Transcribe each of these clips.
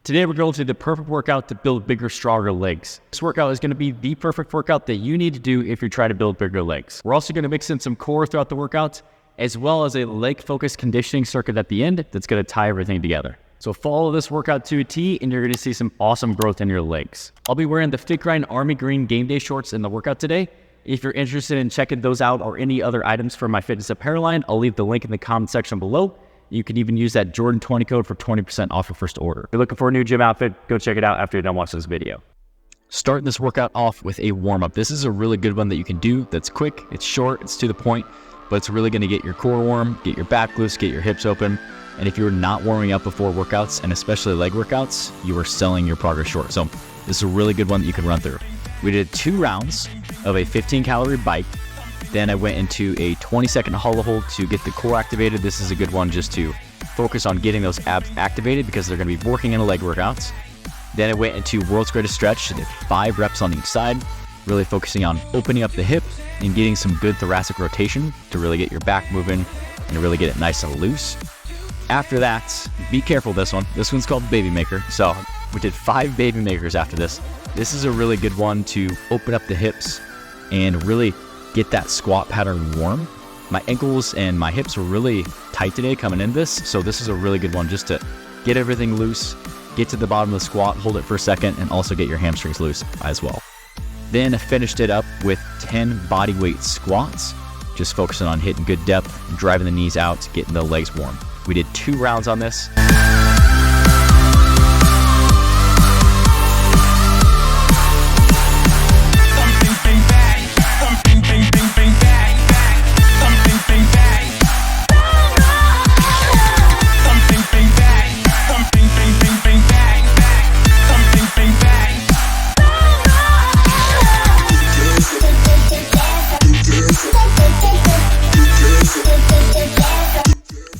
Today we're going to do the perfect workout to build bigger, stronger legs. This workout is going to be the perfect workout that you need to do if you're trying to build bigger legs. We're also going to mix in some core throughout the workout, as well as a leg-focused conditioning circuit at the end that's going to tie everything together. So follow this workout to a T and you're going to see some awesome growth in your legs. I'll be wearing the Fit Grind Army Green game day shorts in the workout today. If you're interested in checking those out or any other items from my fitness apparel line, I'll leave the link in the comment section below. You can even use that Jordan 20 code for 20% off your first order. If you're looking for a new gym outfit, go check it out after you're done watching this video. Starting this workout off with a warm-up. This is a really good one that you can do that's quick, it's short, it's to the point, but it's really going to get your core warm, get your back loose, get your hips open. And if you're not warming up before workouts, and especially leg workouts, you are selling your progress short. So this is a really good one that you can run through. We did 2 rounds of a 15-calorie bike. Then I went into a 20-second hollow hold to get the core activated. This is a good one just to focus on getting those abs activated because they're going to be working in the leg workouts. Then I went into world's greatest stretch, did 5 reps on each side, really focusing on opening up the hip and getting some good thoracic rotation to really get your back moving and really get it nice and loose. After that, be careful this one. This one's called Baby Maker. So we did 5 Baby Makers after this. This is a really good one to open up the hips and really get that squat pattern warm. My ankles and my hips were really tight today coming into this, so this is a really good one just to get everything loose, get to the bottom of the squat, hold it for a second, and also get your hamstrings loose as well. Then I finished it up with 10 body weight squats, just focusing on hitting good depth, driving the knees out, getting the legs warm. We did 2 rounds on this.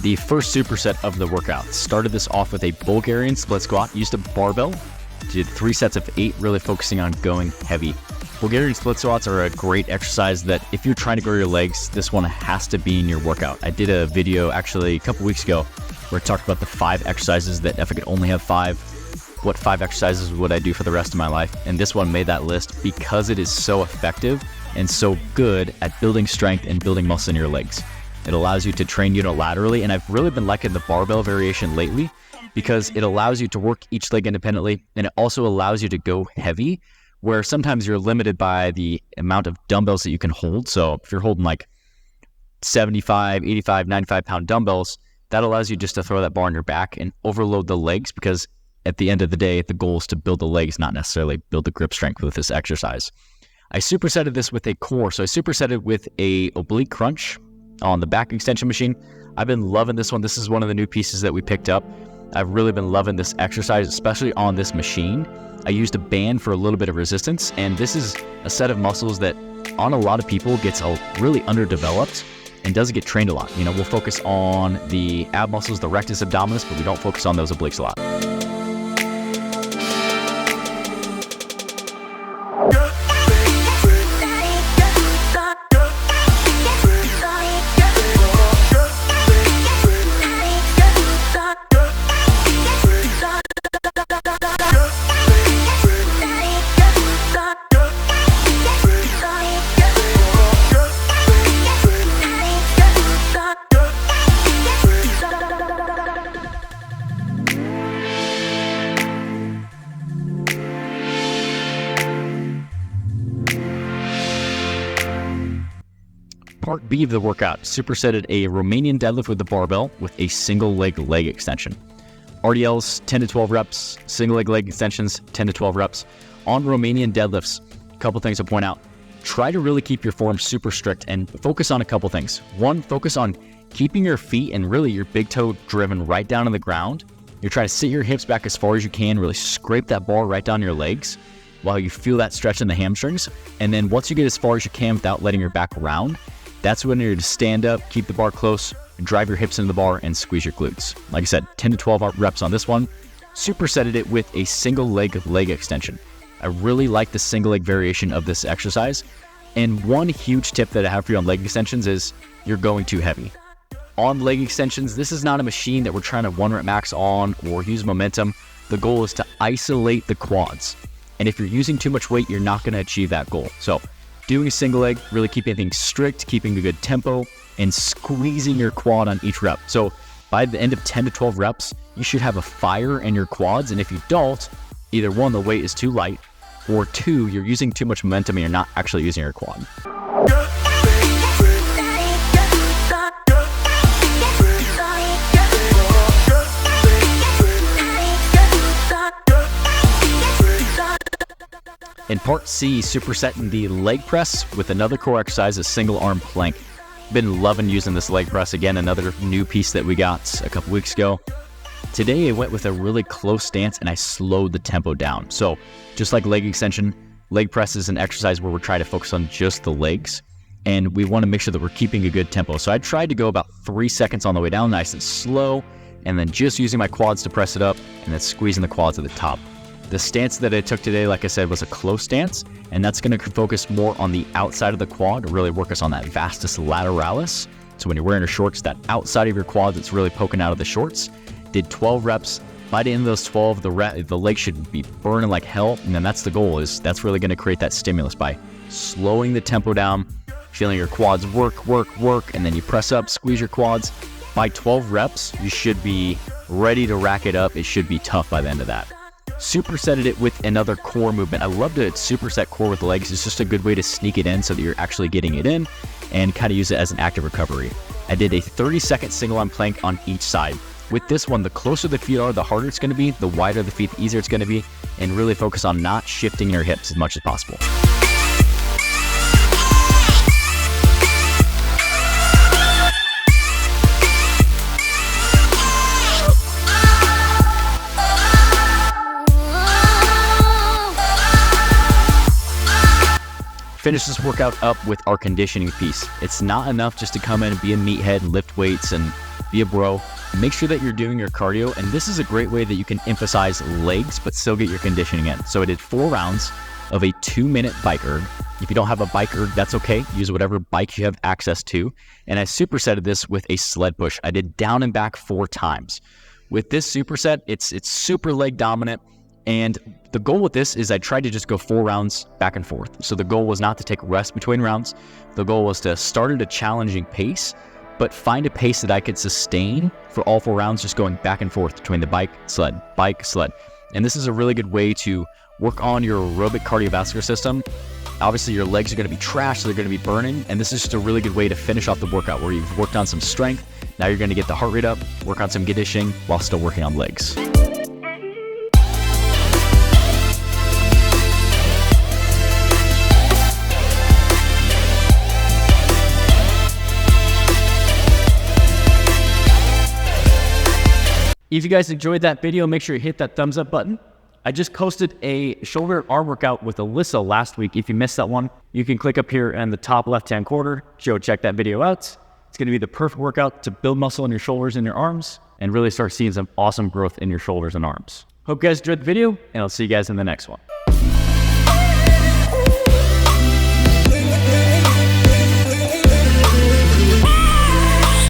The first superset of the workout. Started this off with a Bulgarian split squat, used a barbell, did 3 sets of 8, really focusing on going heavy. Bulgarian split squats are a great exercise that if you're trying to grow your legs, this one has to be in your workout. I did a video actually a couple weeks ago where I talked about the 5 exercises that if I could only have 5, what 5 exercises would I do for the rest of my life? And this one made that list because it is so effective and so good at building strength and building muscle in your legs. It allows you to train unilaterally, and I've really been liking the barbell variation lately because it allows you to work each leg independently, and it also allows you to go heavy, where sometimes you're limited by the amount of dumbbells that you can hold. So if you're holding like 75, 85, 95 pound dumbbells, that allows you just to throw that bar on your back and overload the legs, because at the end of the day, the goal is to build the legs, not necessarily build the grip strength with this exercise. I supersetted this with a core. So I supersetted with a oblique crunch on the back extension machine. I've been loving this one. This is one of the new pieces that we picked up. I've really been loving this exercise, especially on this machine. I used a band for a little bit of resistance, and this is a set of muscles that on a lot of people gets really underdeveloped and doesn't get trained a lot. You know, we'll focus on the ab muscles, the rectus abdominis, but we don't focus on those obliques a lot. Part B of the workout, supersetted a Romanian deadlift with the barbell with a single leg extension. RDLs, 10 to 12 reps, single leg extensions, 10 to 12 reps. On Romanian deadlifts, a couple things to point out. Try to really keep your form super strict and focus on a couple things. One, focus on keeping your feet and really your big toe driven right down on the ground. You're trying to sit your hips back as far as you can, really scrape that bar right down your legs while you feel that stretch in the hamstrings. And then once you get as far as you can without letting your back round, that's when you're to stand up, keep the bar close, drive your hips into the bar, and squeeze your glutes. Like I said, 10 to 12 reps on this one. Supersetted it with a single leg extension. I really like the single leg variation of this exercise. And one huge tip that I have for you on leg extensions is you're going too heavy. On leg extensions, this is not a machine that we're trying to 1 rep max on or use momentum. the goal is to isolate the quads. And if you're using too much weight, you're not going to achieve that goal. So doing a single leg, really keeping things strict, keeping a good tempo, and squeezing your quad on each rep. So by the end of 10 to 12 reps, you should have a fire in your quads. And if you don't, either one, the weight is too light, or two, you're using too much momentum and you're not actually using your quad. In part C, supersetting the leg press with another core exercise, a single arm plank. Been loving using this leg press. Again, another new piece that we got a couple weeks ago. Today I went with a really close stance and I slowed the tempo down. So just like leg extension, leg press is an exercise where we're trying to focus on just the legs, and we want to make sure that we're keeping a good tempo. So I tried to go about 3 seconds on the way down, nice and slow, and then just using my quads to press it up and then squeezing the quads at the top. The stance that I took today, like I said, was a close stance, and that's going to focus more on the outside of the quad to really work us on that vastus lateralis. So when you're wearing your shorts, that outside of your quad that's really poking out of the shorts. Did 12 reps. By the end of those 12, the leg should be burning like hell, and then that's the goal. That's really going to create that stimulus by slowing the tempo down, feeling your quads work, and then you press up, squeeze your quads. By 12 reps, you should be ready to rack it up. It should be tough by the end of that. Supersetted it with another core movement. I love to superset core with the legs. It's just a good way to sneak it in so that you're actually getting it in and kind of use it as an active recovery. I did a 30-second single arm plank on each side. With this one, the closer the feet are, the harder it's going to be, the wider the feet, the easier it's going to be, and really focus on not shifting your hips as much as possible. Finish this workout up with our conditioning piece. It's not enough just to come in and be a meathead and lift weights and be a bro. Make sure that you're doing your cardio, and this is a great way that you can emphasize legs but still get your conditioning in. So I did 4 rounds of a 2-minute bike erg. If you don't have a bike erg, that's okay. Use whatever bike you have access to. And I supersetted this with a sled push. I did down and back 4 times. With this superset, it's super leg dominant. And the goal with this is I tried to just go 4 rounds back and forth. So the goal was not to take rest between rounds. The goal was to start at a challenging pace, but find a pace that I could sustain for all 4 rounds, just going back and forth between the bike, sled. And this is a really good way to work on your aerobic cardiovascular system. Obviously, your legs are going to be trashed, so they're going to be burning. And this is just a really good way to finish off the workout where you've worked on some strength. Now you're going to get the heart rate up, work on some conditioning while still working on legs. If you guys enjoyed that video, make sure you hit that thumbs up button. I just posted a shoulder and arm workout with Alyssa last week. If you missed that one, you can click up here in the top left-hand corner. Go check that video out. It's going to be the perfect workout to build muscle in your shoulders and your arms and really start seeing some awesome growth in your shoulders and arms. Hope you guys enjoyed the video, and I'll see you guys in the next one.